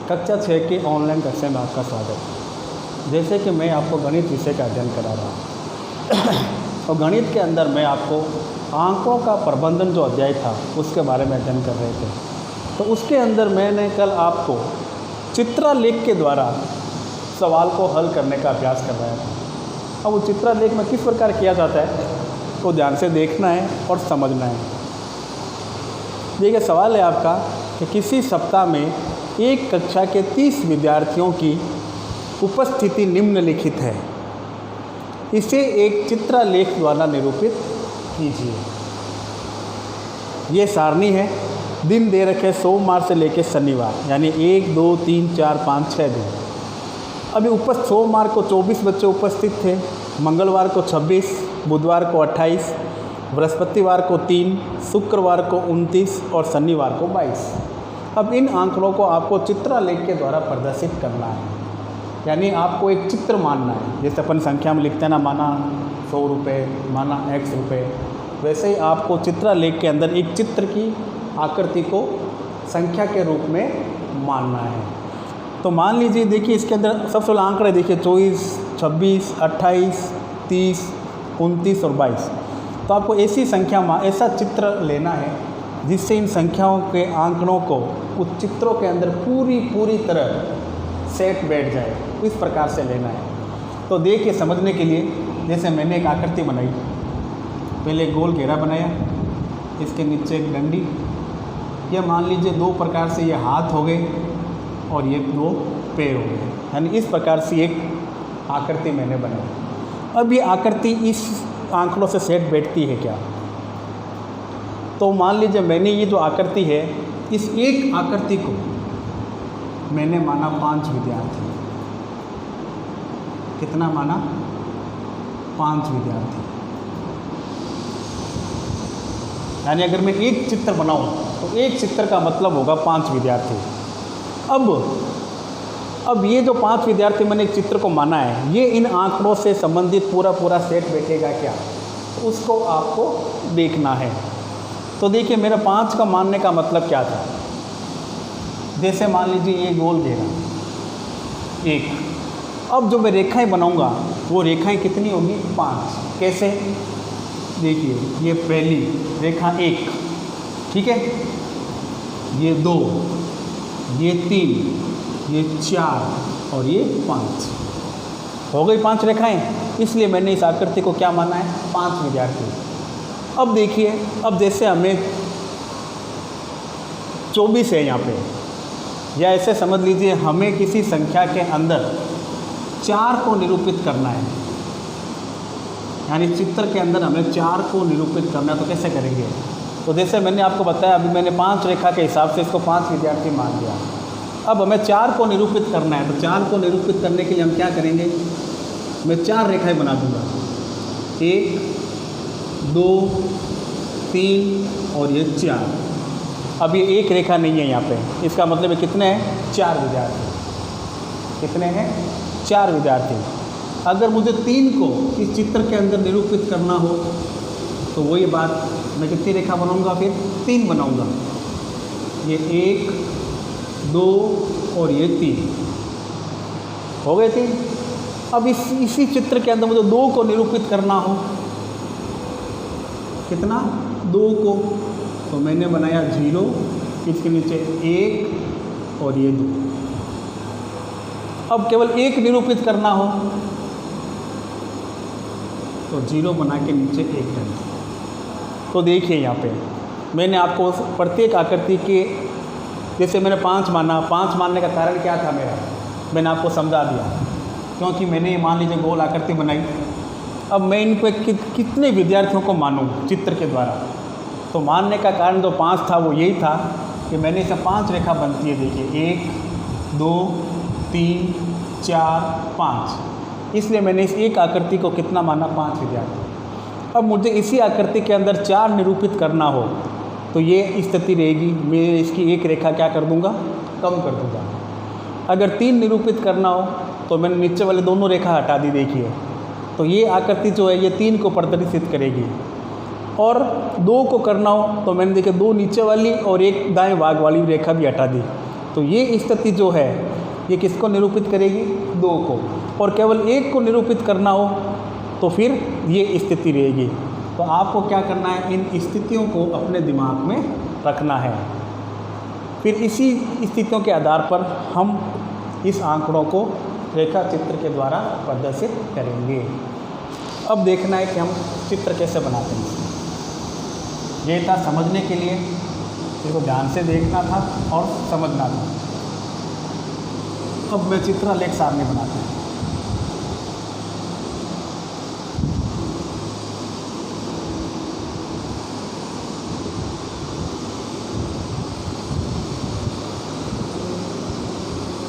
कक्षा 6 के ऑनलाइन कक्षा में आपका स्वागत है। जैसे कि मैं आपको गणित विषय का अध्ययन करा रहा हूँ और गणित के अंदर मैं आपको आंकड़ों का प्रबंधन जो अध्याय था उसके बारे में अध्ययन कर रहे थे। तो उसके अंदर मैंने कल आपको चित्रालेख के द्वारा सवाल को हल करने का अभ्यास करवाया था। अब वो चित्रालेख में किस प्रकार किया जाता है तो ध्यान से देखना है और समझना है। देखिए, सवाल है आपका कि किसी सप्ताह में एक कक्षा के 30 विद्यार्थियों की उपस्थिति निम्नलिखित है, इसे एक चित्रालेख द्वारा निरूपित कीजिए। ये सारणी है, दिन दे रखे सोमवार से लेकर शनिवार, यानी 1, 2, 3, 4, 5, 6 दिन। अभी सोमवार को 24 बच्चे उपस्थित थे, मंगलवार को 26, बुधवार को 28, बृहस्पतिवार को 3, शुक्रवार को 29 और शनिवार को 22। अब इन आंकड़ों को आपको चित्रालेख के द्वारा प्रदर्शित करना है, यानी आपको एक चित्र मानना है। जैसे अपन संख्या में लिखते हैं ना, माना 100 रुपये, माना X रुपये, वैसे ही आपको चित्रालेख के अंदर एक चित्र की आकृति को संख्या के रूप में मानना है। तो मान लीजिए, देखिए इसके अंदर सबसे पहले आंकड़े देखिए 24, 26, 28, 30, 29 और 22। तो आपको ऐसी संख्या में ऐसा चित्र लेना है जिससे इन संख्याओं के आंकड़ों को उस चित्रों के अंदर पूरी तरह सेट बैठ जाए, इस प्रकार से लेना है। तो देखिए, समझने के लिए जैसे मैंने एक आकृति बनाई, पहले गोल घेरा बनाया, इसके नीचे एक डंडी, यह मान लीजिए 2 प्रकार से ये हाथ हो गए और ये 2 पैर हो गए, यानी इस प्रकार से एक आकृति मैंने बनाई। अब ये आकृति इस आंकड़ों से सेट बैठती है क्या? तो मान लीजिए मैंने ये जो आकृति है, इस एक आकृति को मैंने माना 5 विद्यार्थी। कितना माना? 5 विद्यार्थी। यानी अगर मैं एक चित्र बनाऊं तो एक चित्र का मतलब होगा 5 विद्यार्थी। अब ये जो 5 विद्यार्थी मैंने एक चित्र को माना है, ये इन आंकड़ों से संबंधित पूरा सेट बैठेगा क्या, उसको आपको देखना है। तो देखिए, मेरा 5 का मानने का मतलब क्या था। जैसे मान लीजिए ये गोल घेरा 1, अब जो मैं रेखाएं बनाऊंगा वो रेखाएं कितनी होंगी? 5। कैसे? देखिए, ये पहली रेखा 1, ठीक है, ये 2, ये 3, ये 4 और ये 5। हो गई 5 रेखाएं। इसलिए मैंने इस आकृति को क्या माना है? 5 विद्यार्थी। अब देखिए, अब जैसे हमें 24 है यहाँ पे, या ऐसे समझ लीजिए हमें किसी संख्या के अंदर 4 को निरूपित करना है, यानी चित्र के अंदर हमें 4 को निरूपित करना है। तो कैसे करेंगे? तो जैसे मैंने आपको बताया, अभी मैंने 5 रेखा के हिसाब से इसको 5 विद्यार्थी मान लिया। अब हमें 4 को निरूपित करना है, तो 4 को निरूपित करने के लिए हम क्या करेंगे? मैं 4 रेखाएं बना दूंगा, 1, 2, 3 और ये 4। अब ये एक रेखा नहीं है यहाँ पे, इसका मतलब है कितने हैं? 4 विद्यार्थी। कितने हैं? 4 विद्यार्थी। अगर मुझे 3 को इस चित्र के अंदर निरूपित करना हो तो वही बात, मैं कितनी रेखा बनाऊंगा? फिर 3 बनाऊंगा। ये 1, 2 और ये 3 हो गए 3। अब इसी चित्र के अंदर मुझे 2 को निरूपित करना हो, कितना? 2 को, तो मैंने बनाया 0, इसके नीचे 1 और ये 2। अब केवल 1 निरूपित करना हो तो 0 बना के नीचे 1 करना। तो देखिए, यहाँ पे मैंने आपको प्रत्येक आकृति के, जैसे मैंने 5 माना, 5 मानने का कारण क्या था मेरा, मैंने आपको समझा दिया। क्योंकि मैंने मान लीजिए गोल आकृति बनाई, अब मैं इन पर कितने विद्यार्थियों को मानूं चित्र के द्वारा। तो मानने का कारण जो 5 था वो यही था कि मैंने इसे 5 रेखा बनती है। देखिए, 1, 2, 3, 4, 5। इसलिए मैंने इस एक आकृति को कितना माना? 5 विद्यार्थी। अब मुझे इसी आकृति के अंदर 4 निरूपित करना हो तो ये स्थिति रहेगी, मैं इसकी एक रेखा क्या कर दूंगा? कम कर दूंगा। अगर 3 निरूपित करना हो तो मैंने नीचे वाले दोनों रेखा हटा दी। देखिए, तो ये आकृति जो है ये 3 को प्रदर्शित करेगी। और 2 को करना हो तो मैंने देखिए 2 नीचे वाली और 1 दाएं भाग वाली रेखा भी हटा दी। तो ये स्थिति जो है ये किसको निरूपित करेगी? 2 को। और केवल 1 को निरूपित करना हो तो फिर ये स्थिति रहेगी। तो आपको क्या करना है, इन स्थितियों को अपने दिमाग में रखना है। फिर इसी स्थितियों के आधार पर हम इस आंकड़ों को रेखा चित्र के द्वारा प्रदर्शित करेंगे। अब देखना है कि हम चित्र कैसे बनाते हैं। ये था समझने के लिए, इसको ध्यान से देखना था और समझना था। अब मैं चित्रालेख सारणी बनाता हूँ।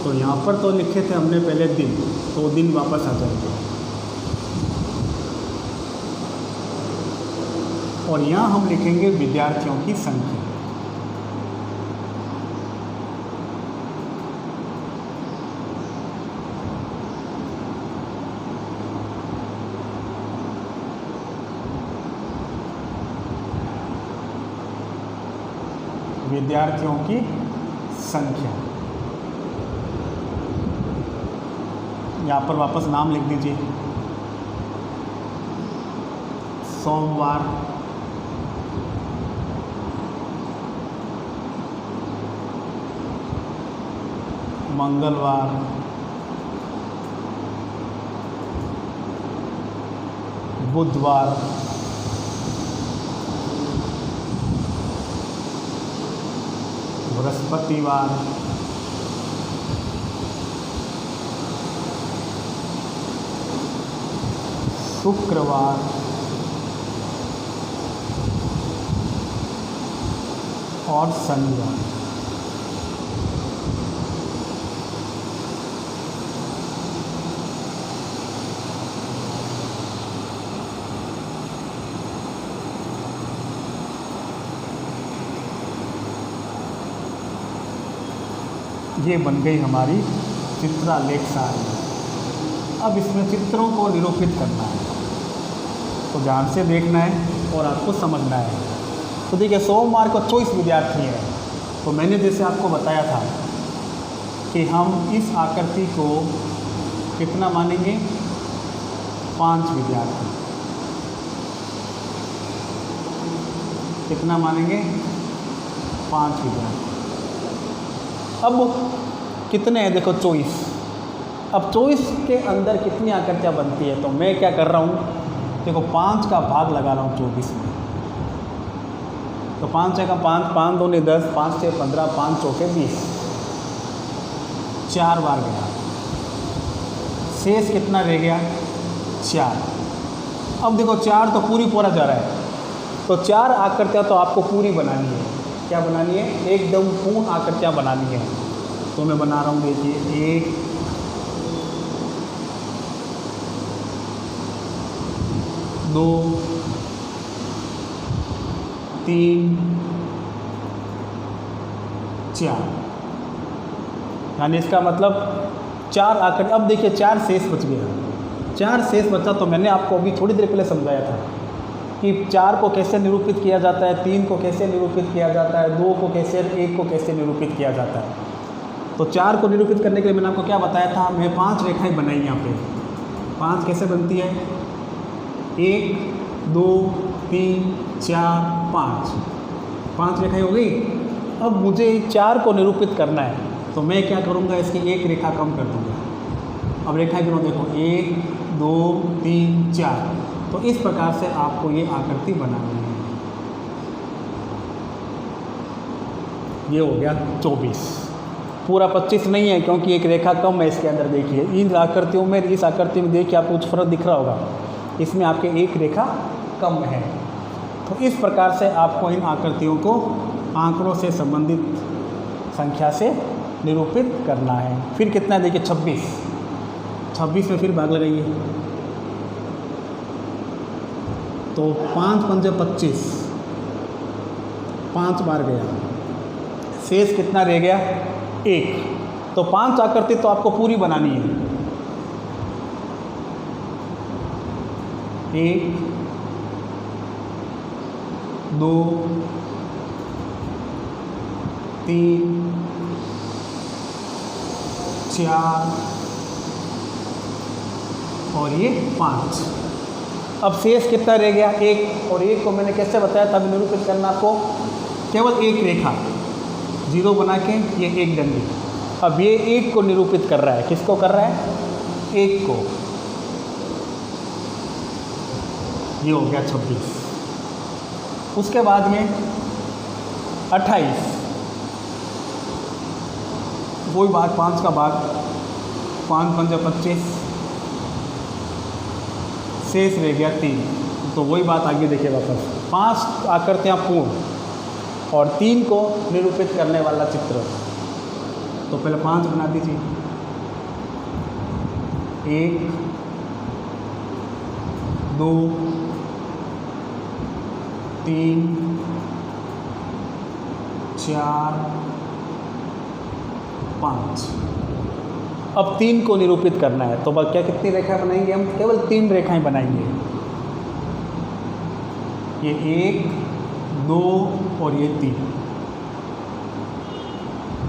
तो यहाँ पर तो लिखे थे हमने पहले दिन, तो दिन वापस आ जाएंगे। और यहाँ हम लिखेंगे विद्यार्थियों की संख्या। विद्यार्थियों की संख्या। यहाँ पर वापस नाम लिख दीजिए। सोमवार, मंगलवार, बुधवार, बृहस्पतिवार, शुक्रवार, और शनिवार। ये बन गई हमारी चित्रालेख सारणी। अब इसमें चित्रों को निरूपित करना है, तो ध्यान से देखना है और आपको समझना है। तो देखिए, सोमवार को 24 विद्यार्थी हैं। तो मैंने जैसे आपको बताया था कि हम इस आकृति को कितना मानेंगे? 5 विद्यार्थी। कितना मानेंगे? 5 विद्यार्थी। अब कितने हैं? देखो 24। अब 24 के अंदर कितनी आकृतियाँ बनती है? तो मैं क्या कर रहा हूँ, देखो 5 का भाग लगा रहा हूँ 24 में। तो 5 का 5, 5 दूनी 10, 5 6 15, 5 चौके 20, 4 बार गया। शेष कितना रह गया? 4। अब देखो 4 तो पूरी पूरा जा रहा है, तो 4 आकृतियाँ तो आपको पूरी बनानी है। क्या बनानी है? एकदम पूर्ण आकृतियाँ बनानी है। तो मैं बना रहा हूँ, देखिए 1 2 3 4, यानी इसका मतलब 4 आकृति। अब देखिए 4 शेष बच गया। 4 शेष बचा, तो मैंने आपको अभी थोड़ी देर पहले समझाया था कि 4 को कैसे निरूपित किया जाता है, 3 को कैसे निरूपित किया जाता है, 2 को कैसे, 1 को कैसे निरूपित किया जाता है। तो 4 को निरूपित करने के लिए मैंने आपको क्या बताया था? मैं 5 रेखाएं बनाई यहाँ पे। 5 कैसे बनती है? 1 2 3 4 5, 5 रेखाएं हो गई। अब मुझे 4 को निरूपित करना है, तो मैं क्या करूँगा? इसकी एक रेखा कम कर दूँगा। अब रेखाएं गिनो, देखो 1 2 3 4। तो इस प्रकार से आपको ये आकृति बनानी है। ये हो गया 24। पूरा 25 नहीं है, क्योंकि एक रेखा कम है इसके अंदर। देखिए इन आकृतियों में, इस आकृति में देखिए आपको कुछ फर्क दिख रहा होगा, इसमें आपके एक रेखा कम है। तो इस प्रकार से आपको इन आकृतियों को आंकड़ों से संबंधित संख्या से निरूपित करना है। फिर कितना है? देखिए 26। 26 में फिर भाग लगाइए, तो 5 पंजे 25, 5 बार गया। शेष कितना रह गया? 1। तो 5 आकृति तो आपको पूरी बनानी है। 1 2 3 4 और ये 5। अब शेष कितना रह गया? 1। और 1 को मैंने कैसे बताया था निरूपित करना आपको? केवल एक रेखा 0 बना के ये एक डंडी। अब ये 1 को निरूपित कर रहा है। किसको कर रहा है? 1 को। ये हो गया 26। उसके बाद में 28, वही बात 5 का भाग, 5 पंजा 25, शेष रह गया 3। तो वही बात आगे देखिए वापस, 5 आकृतियाँ पूर्ण और 3 को निरूपित करने वाला चित्र। तो पहले 5 बना दीजिए। 1 2 3 4 5। अब 3 को निरूपित करना है तो बस क्या कितनी रेखा बनाएंगे हम? केवल 3 रेखाएं बनाएंगे। ये 1 2 और ये 3।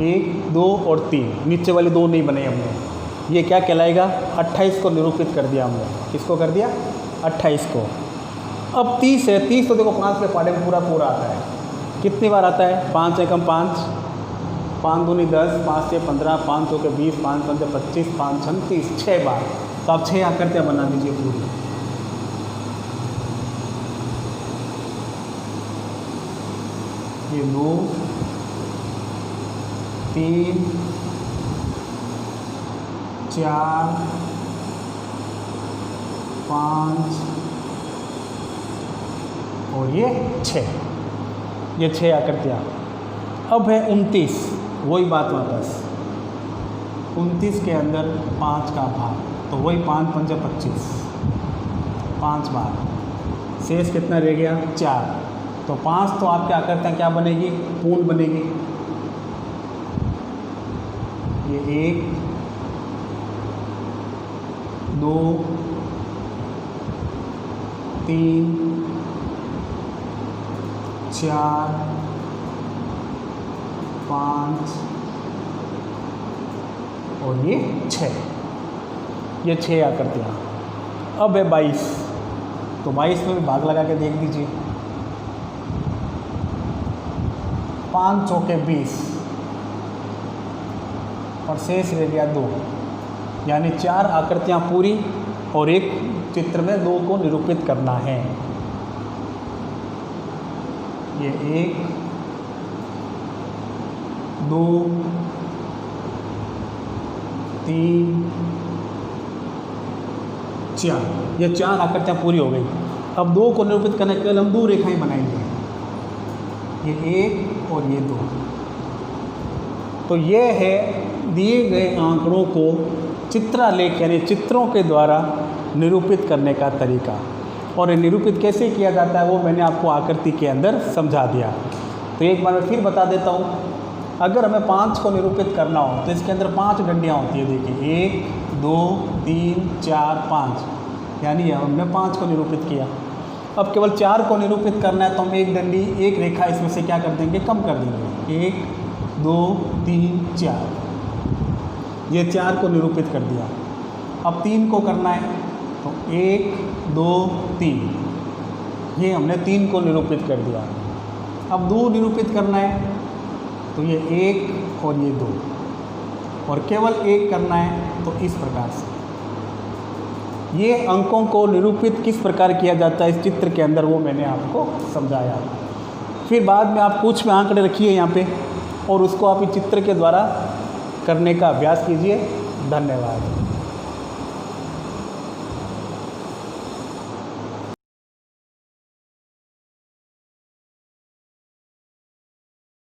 1 2 और 3, नीचे वाली 2 नहीं बनाई हमने। ये क्या कहलाएगा? 28 को निरूपित कर दिया हमने। किसको कर दिया? 28 को। अब 30 है। 30 तो देखो 5 के पाड़े में पूरा पूरा आता है। कितनी बार आता है? 5 एकम 5, 5 दूनी 10, 5 से 15, 5 सौ के 20, 5 पंजे 25, 5 छन 30, 6 बार। तो आप 6 आकृतियाँ बना दीजिए पूरी। ये 2 3 4 5 और ये 6। ये 6 आकृतियाँ। अब है 29, वही बात वापस 29 के अंदर 5 का भाग, तो वही 5 पंजे 25, 5 बार। शेष कितना रह गया? 4। तो 5 तो आपके आकृतियाँ क्या बनेगी? पूर्ण बनेगी। ये 1 2 3 4 5 और ये 6। ये 6 आकृतियाँ। अब है 22, तो 22 में भी भाग लगा के देख दीजिए। 5 चौके 20 और शेष रह गया 2, यानी 4 आकृतियाँ पूरी और एक चित्र में 2 को निरूपित करना है। ये 1 2 3 4, ये 4 आकृतियाँ पूरी हो गई। अब 2 को निरूपित करने के लिए हम 2 रेखाएं बनाएंगे। ये 1 और ये 2। तो ये है दिए गए आंकड़ों को चित्रालेख यानी चित्रों के द्वारा निरूपित करने का तरीका। और ये निरूपित कैसे किया जाता है वो मैंने आपको आकृति के अंदर समझा दिया। तो एक बार मैं फिर बता देता हूँ। अगर हमें 5 को निरूपित करना हो तो इसके अंदर 5 डंडियाँ होती है। देखिए 1 2 3 4 5, यानी हमने 5 को निरूपित किया। अब केवल 4 को निरूपित करना है तो हम एक डंडी एक रेखा इसमें से क्या कर देंगे? कम कर देंगे। 1 2 3 4, ये 4 को निरूपित कर दिया। अब 3 को करना है तो 1 2 3, ये हमने 3 को निरूपित कर दिया। अब 2 निरूपित करना है तो ये 1 और ये 2, और केवल 1 करना है तो इस प्रकार से। ये अंकों को निरूपित किस प्रकार किया जाता है इस चित्र के अंदर वो मैंने आपको समझाया। फिर बाद में आप कुछ में आंकड़े रखिए यहाँ पे और उसको आप इस चित्र के द्वारा करने का अभ्यास कीजिए। धन्यवाद।